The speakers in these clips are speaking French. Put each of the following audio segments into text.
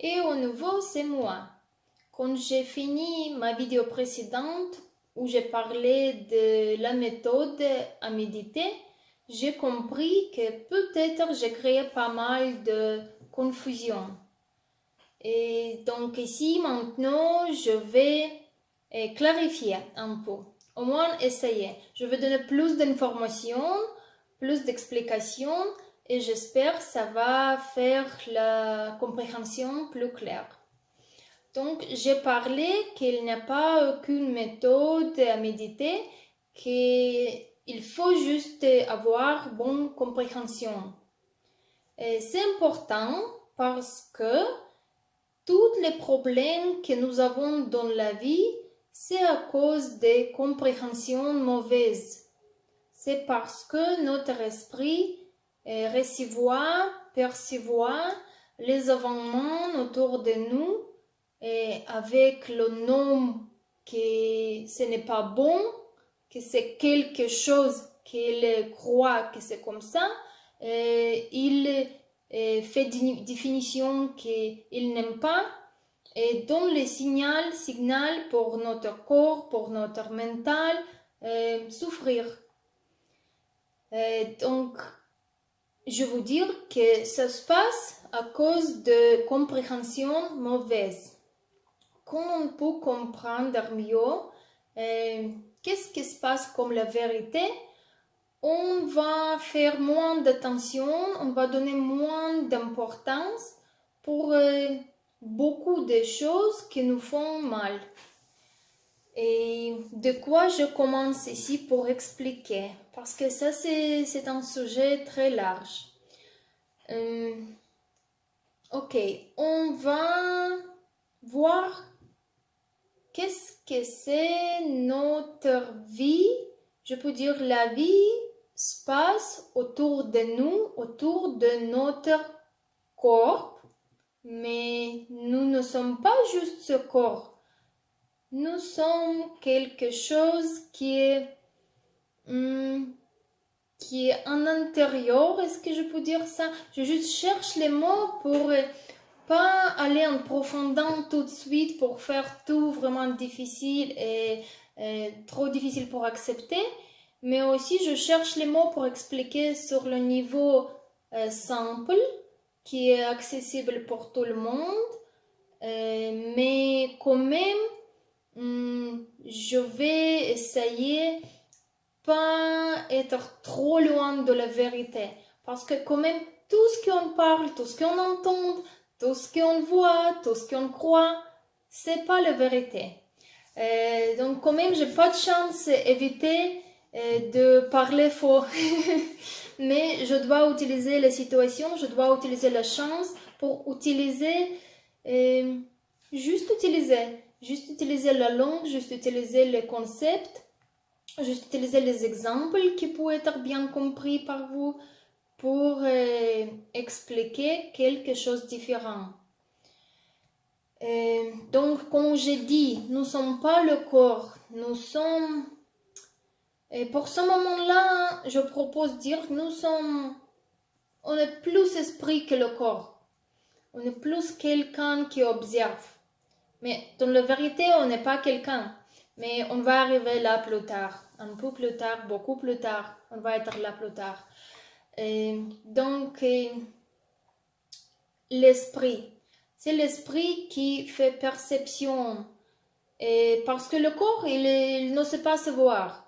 Et au nouveau, c'est moi. Quand j'ai fini ma vidéo précédente où j'ai parlé de la méthode à méditer, j'ai compris que peut-être j'ai créé pas mal de confusion. Et donc ici, maintenant, je vais clarifier un peu. Au moins essayer. Je vais donner plus d'informations, plus d'explications et j'espère que ça va faire la compréhension plus claire. Donc, j'ai parlé qu'il n'y a pas aucune méthode à méditer, qu'il faut juste avoir bonne compréhension. Et c'est important parce que tous les problèmes que nous avons dans la vie, c'est à cause des compréhensions mauvaises. C'est parce que notre esprit recevoir, percevoir les événements autour de nous et avec le nom que ce n'est pas bon, que c'est quelque chose qu'il croit que c'est comme ça, il fait une définition qu'il n'aime pas et donne les signaux pour notre corps, pour notre mental, souffrir. Donc, je veux dire que ça se passe à cause de compréhension mauvaise. Quand on peut comprendre mieux qu'est-ce qui se passe comme la vérité, on va faire moins d'attention, on va donner moins d'importance pour beaucoup de choses qui nous font mal. Et de quoi je commence ici pour expliquer, parce que ça c'est un sujet très large. Ok, on va voir qu'est-ce que c'est notre vie. Je peux dire la vie se passe autour de nous, autour de notre corps, mais nous ne sommes pas juste ce corps. Nous sommes quelque chose qui est en intérieur. Est-ce que je peux dire ça? Je juste cherche les mots pour pas aller en profondeur tout de suite pour faire tout vraiment difficile et trop difficile pour accepter. Mais aussi, je cherche les mots pour expliquer sur le niveau simple qui est accessible pour tout le monde. Mais quand même, je vais essayer pas être trop loin de la vérité. Parce que quand même, tout ce qu'on parle, tout ce qu'on entend, tout ce qu'on voit, tout ce qu'on croit, c'est pas la vérité. Donc quand même, j'ai pas de chance d'éviter de parler faux. Mais je dois utiliser la situation, je dois utiliser la chance pour utiliser, juste utiliser la langue, juste utiliser les concepts, juste utiliser les exemples qui peuvent être bien compris par vous pour expliquer quelque chose de différent. Donc, comme j'ai dit, nous ne sommes pas le corps, nous sommes... Et pour ce moment-là, je propose de dire que on est plus esprit que le corps. On est plus quelqu'un qui observe. Mais dans la vérité, on n'est pas quelqu'un. Mais on va arriver là plus tard. Un peu plus tard, beaucoup plus tard. On va être là plus tard. Donc, l'esprit. C'est l'esprit qui fait perception. Et parce que le corps, il ne sait pas se voir.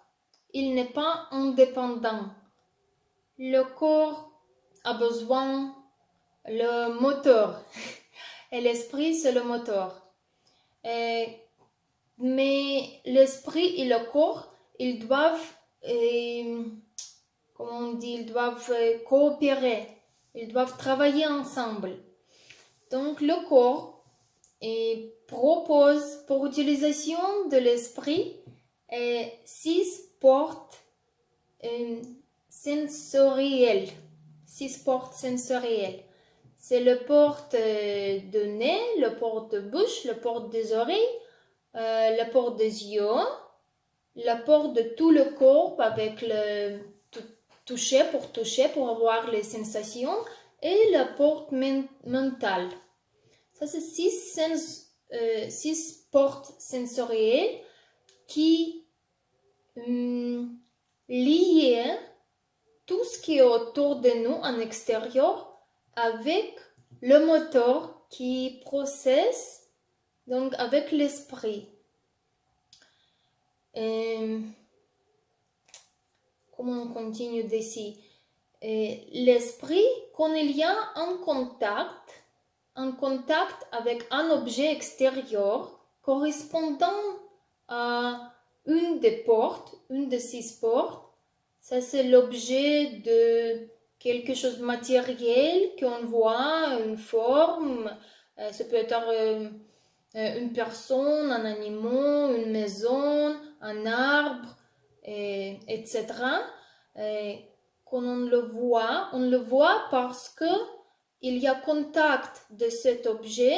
Il n'est pas indépendant. Le corps a besoin le moteur. Et l'esprit, c'est le moteur. Mais l'esprit et le corps, ils doivent, comment on dit, ils doivent coopérer. Ils doivent travailler ensemble. Donc, le corps propose pour utilisation de l'esprit 6 portes sensorielles. 6 portes sensorielles. C'est le porte de nez, le porte de bouche, le porte des oreilles, la porte des yeux, la porte de tout le corps avec le toucher pour avoir les sensations et la porte mentale. Ça, c'est six portes sensorielles qui lient tout ce qui est autour de nous en extérieur avec le moteur qui processe, donc avec l'esprit. Comment on continue d'ici? L'esprit, quand il y a un contact avec un objet extérieur correspondant à une des portes, une de six portes, ça c'est l'objet de quelque chose de matériel qu'on voit, une forme, ça peut être une personne, un animal, une maison, un arbre, etc. Quand on le voit parce que il y a contact de cet objet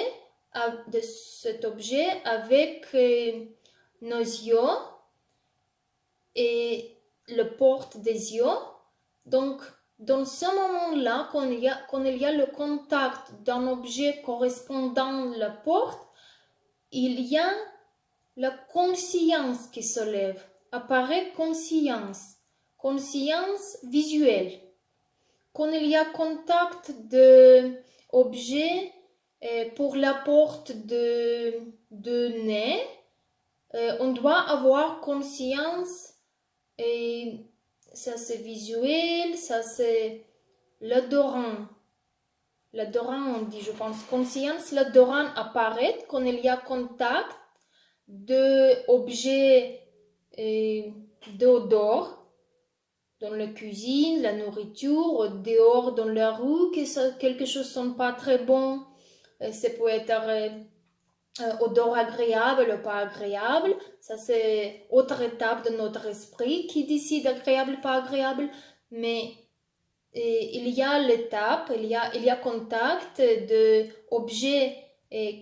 avec nos yeux et le porte des yeux. Donc, dans ce moment-là, quand il y a le contact d'un objet correspondant à la porte, il y a la conscience qui se lève. Apparaît conscience visuelle. Quand il y a contact d'objet pour la porte de nez, on doit avoir conscience, et ça c'est visuel, ça c'est l'odorant. L'odorant, on dit, je pense, conscience, l'odorant apparaît quand il y a contact d'objets d'odeur dans la cuisine, la nourriture, dehors dans la rue, quelque chose ne sent pas très bon. Ça peut être odeur agréable ou pas agréable. Ça, c'est autre étape de notre esprit qui décide agréable, pas agréable. Mais il y a l'étape, il y a contact d'objets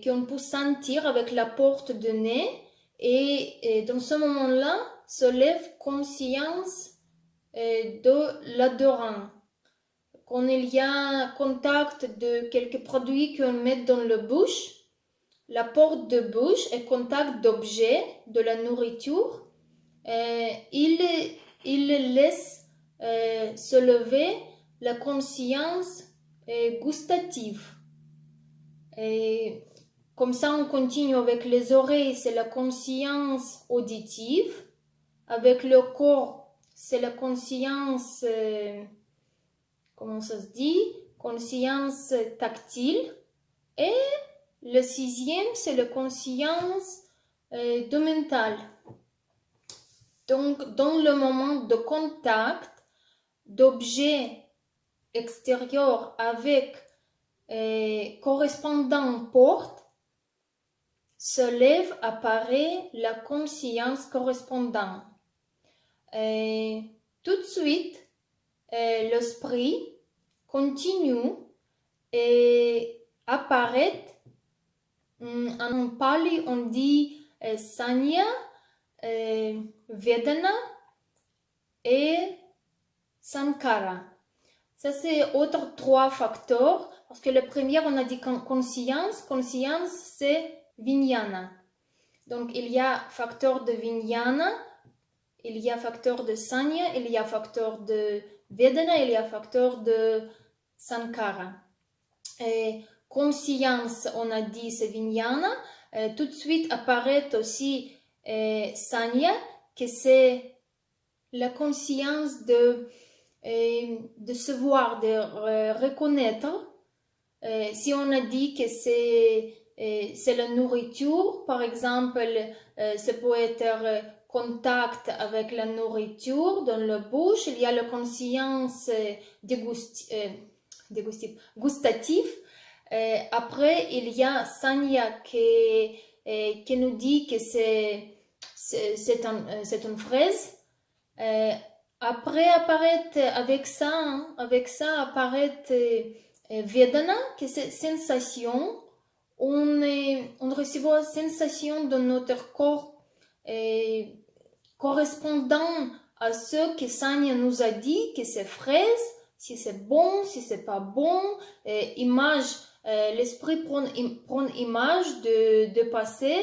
qu'on peut sentir avec la porte de nez. Et dans ce moment-là, se lève conscience de l'odorant. Quand il y a contact de quelques produits qu'on met dans la bouche, la porte de bouche et contact d'objets, de la nourriture, il laisse se lever la conscience gustative. Et comme ça, on continue avec les oreilles, c'est la conscience auditive. Avec le corps, c'est la conscience, comment ça se dit? Conscience tactile. Et le sixième, c'est la conscience de mental. Donc, dans le moment de contact d'objets extérieurs avec correspondant porte, se lève, apparaît la conscience correspondante. Tout de suite, l'esprit continue et apparaît. En pali, on dit sanya, vedana et sankara. Ça, c'est autres trois facteurs. Parce que le premier, on a dit conscience. Conscience, c'est vijnana. Donc, il y a facteur de vijnana, il y a facteur de sanya, il y a facteur de vedana, il y a facteur de sankara. Et conscience, on a dit, c'est vijnana. Tout de suite apparaît aussi sanya, que c'est la conscience de se voir, de reconnaître. Si on a dit que c'est la nourriture, par exemple, ça peut être contact avec la nourriture dans la bouche, il y a la conscience gustative. Après, il y a sanya qui nous dit que c'est une fraise. Après apparaît avec ça apparaît vedana, que c'est sensation. On reçoit sensation dans notre corps correspondant à ce que Sanya nous a dit, que c'est fraise, si c'est bon, si c'est pas bon, image l'esprit prend image de passé,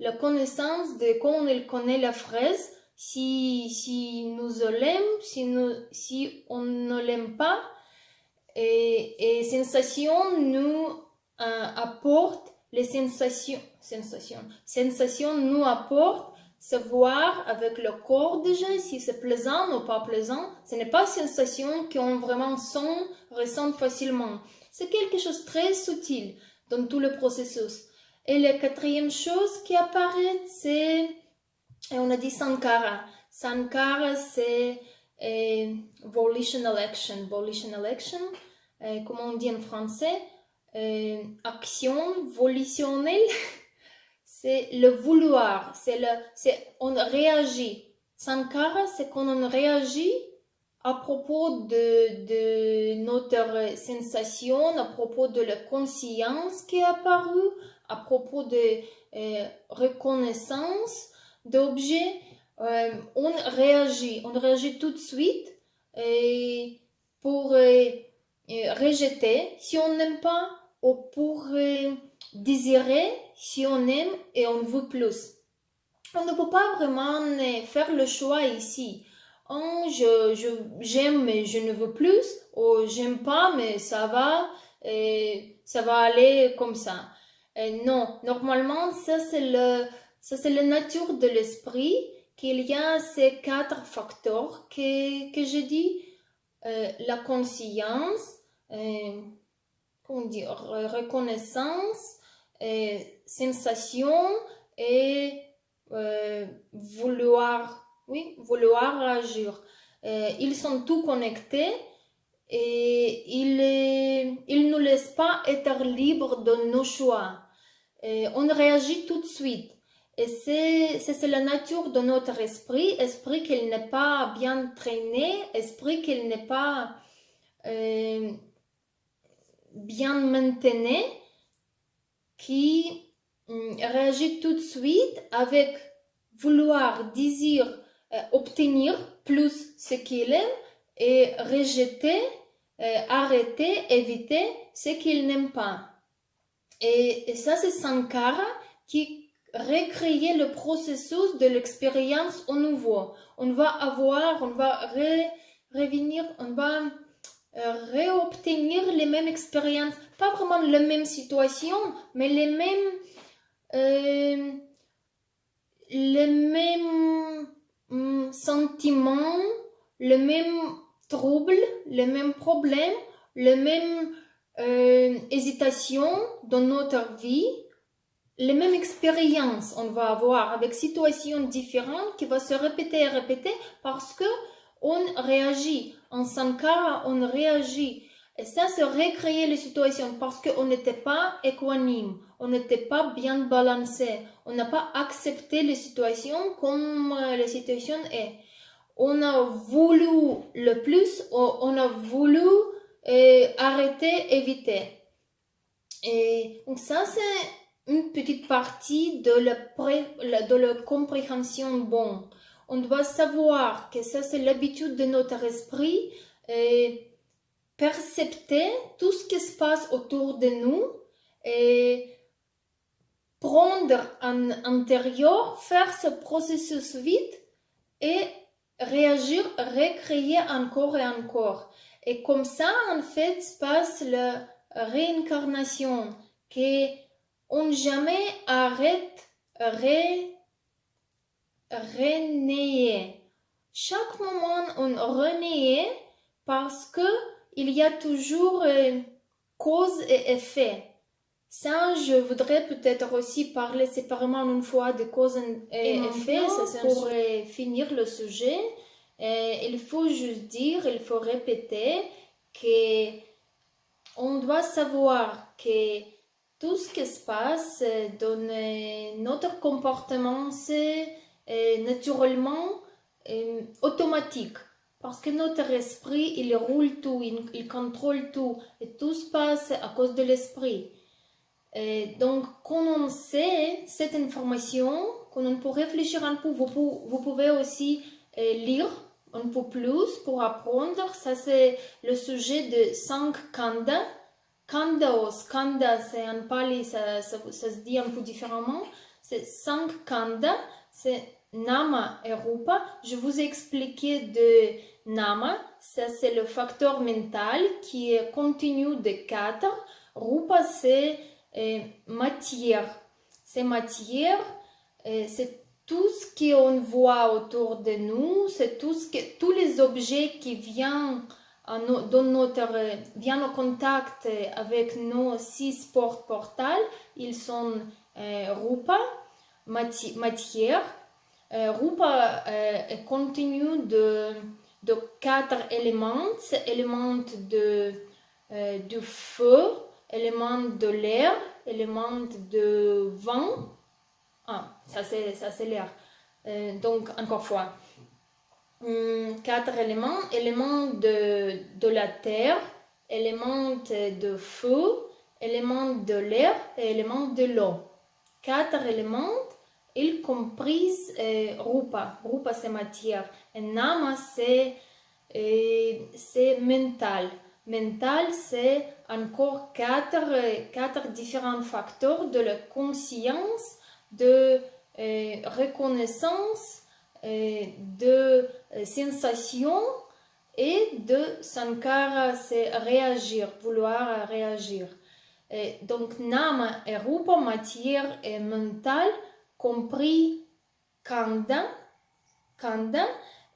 la connaissance de comment il connaît la fraise, si nous l'aimons, si on ne l'aime pas, et sensation nous apporte les sensations nous apporte savoir avec le corps déjà si c'est plaisant ou pas plaisant. Ce n'est pas sensation qu'on vraiment ressent facilement. C'est quelque chose de très subtil dans tout le processus. Et la quatrième chose qui apparaît, c'est, on a dit Sankara. Sankara, c'est volitional action. Volitional action, comment on dit en français, action volitionnelle. C'est le vouloir, on réagit. Sankara, c'est quand on réagit à propos de notre sensation, à propos de la conscience qui est apparue, à propos de reconnaissance d'objets. On réagit tout de suite pour rejeter si on n'aime pas ou pour désirer si on aime et on veut plus. On ne peut pas vraiment faire le choix ici. J'aime mais je ne veux plus, ou j'aime pas mais ça va aller comme ça. Non, normalement ça c'est la nature de l'esprit, qu'il y a ces 4 facteurs que j'ai dit, la conscience, comment dire, reconnaissance, sensation et vouloir agir. Ils sont tous connectés et ils ne nous laissent pas être libres de nos choix. On réagit tout de suite. Et c'est la nature de notre esprit qu'il n'est pas bien traîné, esprit qu'il n'est pas bien maintenu, qui réagit tout de suite avec vouloir, désir, obtenir plus ce qu'il aime et rejeter, arrêter, éviter ce qu'il n'aime pas. Et ça, c'est Sankara qui recrée le processus de l'expérience au nouveau. On va revenir, on va réobtenir les mêmes expériences, pas vraiment les mêmes situations, mais les mêmes sentiments, les mêmes troubles, les mêmes problèmes, les mêmes hésitations dans notre vie, les mêmes expériences on va avoir avec situations différentes qui vont se répéter et répéter parce que on réagit. En Sankara, on réagit. Et ça, c'est recréer les situations parce qu'on n'était pas équanime, on n'était pas bien balancé, on n'a pas accepté les situations comme la situation est. On a voulu le plus, on a voulu arrêter, éviter. Et donc ça, c'est une petite partie de la compréhension bonne. On doit savoir que ça, c'est l'habitude de notre esprit et percepter tout ce qui se passe autour de nous et prendre en intérieur, faire ce processus vite et réagir, recréer encore et encore. Et comme ça, en fait, se passe la réincarnation, qu'on jamais arrête renaître. Chaque moment, on renaît parce que il y a toujours cause et effet. Ça, je voudrais peut-être aussi parler séparément une fois de cause et effet, pour finir le sujet. Il faut juste dire, il faut répéter que on doit savoir que tout ce qui se passe dans notre comportement, c'est naturellement automatique. Parce que notre esprit, il roule tout, il contrôle tout. Et tout se passe à cause de l'esprit. Donc, quand on sait cette information, quand on peut réfléchir un peu, vous pouvez aussi lire un peu plus pour apprendre. Ça, c'est le sujet de 5 khandas. Skanda ou Skanda, c'est en pali, ça se dit un peu différemment. C'est 5 Kanda, c'est Nama et Rupa. Je vous ai expliqué de Nama, ça c'est le facteur mental qui est continu de 4. Rupa c'est matière. C'est matière, c'est tout ce qu'on voit autour de nous, c'est tous les objets qui viennent viennent en contact avec nos 6 portes portales. Ils sont Rupa, matière. Rupa est continu de 4 éléments, éléments du feu, éléments de l'air, éléments de vent. Ça c'est l'air. Donc, encore fois, 4 éléments de la terre, éléments de feu, éléments de l'air et éléments de l'eau. 4 éléments, ils comprisent Rupa. Rupa c'est matière. Et Nama c'est mental. Mental c'est encore 4 différents facteurs de la conscience, de reconnaissance, de sensation et de sankara, c'est réagir, vouloir réagir. Et donc Nama et Rupa, matière et mental, compris Kanda.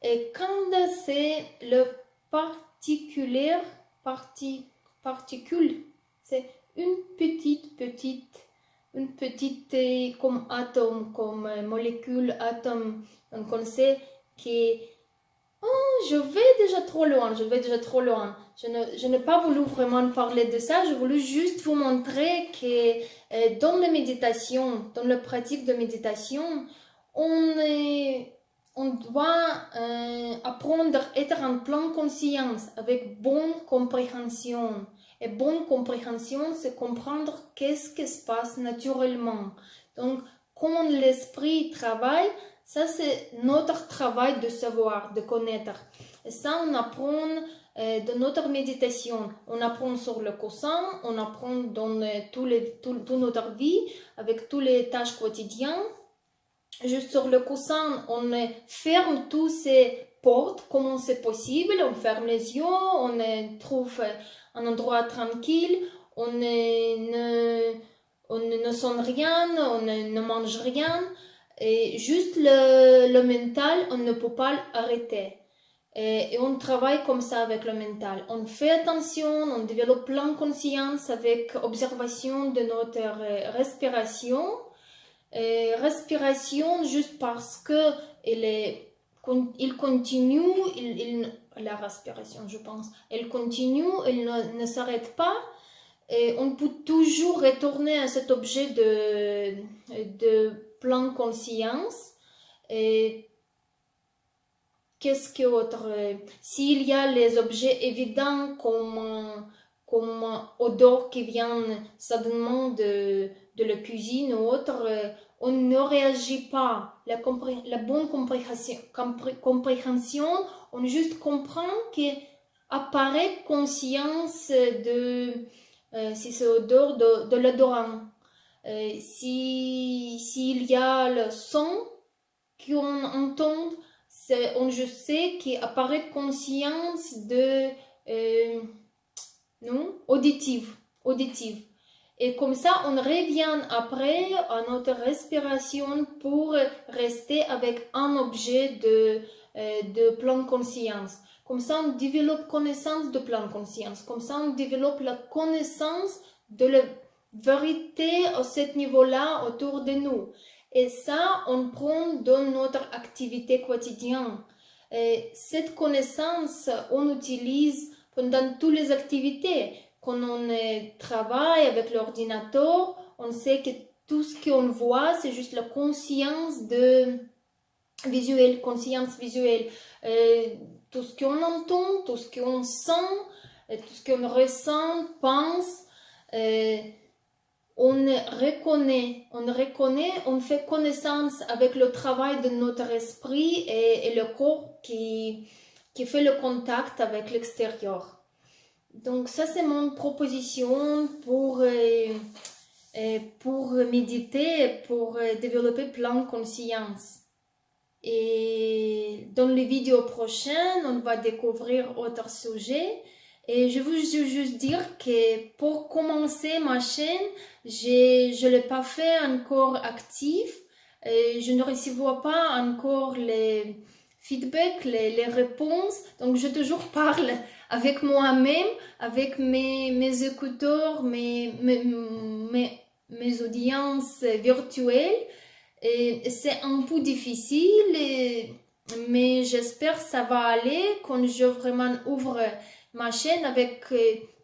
Et Kanda c'est le particule, c'est une petite comme atome, comme molécule, atome. Donc on sait que je vais déjà trop loin. Je n'ai pas voulu vraiment parler de ça. Je voulais juste vous montrer que dans la méditation, dans la pratique de méditation, on doit apprendre à être en pleine conscience, avec bonne compréhension. Et bonne compréhension, c'est comprendre qu'est-ce qui se passe naturellement. Donc, comment l'esprit travaille, ça c'est notre travail de savoir, de connaître. Et ça, on apprend dans notre méditation. On apprend sur le coussin, on apprend dans toute notre vie, avec toutes les tâches quotidiennes. Juste sur le coussin, on ferme toutes ces portes, comment c'est possible. On ferme les yeux, on trouve un endroit tranquille, on ne sent rien, on ne mange rien. Et juste le mental, on ne peut pas l'arrêter. Et on travaille comme ça avec le mental. On fait attention, on développe plein de conscience avec observation de notre respiration. Respiration juste parce que il continue, la respiration, je pense, elle continue, elle ne s'arrête pas. Et on peut toujours retourner à cet objet de pleine conscience. Et qu'est-ce que autre? S'il y a les objets évidents comme odeur qui viennent suddenlement de la cuisine ou autre, on ne réagit pas. La bonne compréhension, on juste comprend qu'apparaît conscience de si c'est odeur de l'odorant. S'il y a le son qu'on entend, je sais qu'apparaît conscience de auditive. Et comme ça, on revient après à notre respiration pour rester avec un objet de pleine conscience. Comme ça, on développe connaissance de pleine conscience. Comme ça, on développe la connaissance de la vérité à ce niveau-là autour de nous. Et ça, on prend dans notre activité quotidienne. Et cette connaissance, on utilise pendant toutes les activités. Quand on travaille avec l'ordinateur, on sait que tout ce qu'on voit, c'est juste la conscience visuelle. Tout ce qu'on entend, tout ce qu'on sent, tout ce qu'on ressent, pense, on reconnaît, on fait connaissance avec le travail de notre esprit et le corps qui fait le contact avec l'extérieur. Donc ça, c'est mon proposition pour méditer, pour développer plein de conscience. Et dans les vidéos prochaines, on va découvrir d'autres sujets. Et je veux juste dire que pour commencer ma chaîne, je ne l'ai pas fait encore actif. Et je ne reçois pas encore les feedbacks, les réponses. Donc je toujours parle avec moi-même, avec mes écouteurs, mes audiences virtuelles. Et c'est un peu difficile, mais j'espère que ça va aller quand je vraiment ouvre ma chaîne avec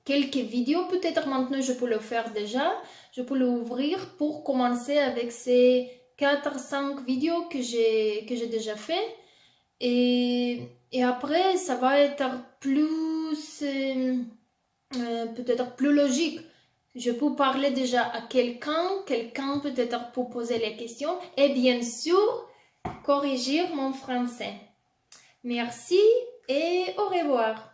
quelques vidéos. Peut-être maintenant je peux le faire déjà. Je peux l'ouvrir pour commencer avec ces 4-5 vidéos que j'ai déjà fait. Et après, ça va être plus, peut-être plus logique. Je peux parler déjà à quelqu'un peut-être pour poser les questions et bien sûr corriger mon français. Merci et au revoir.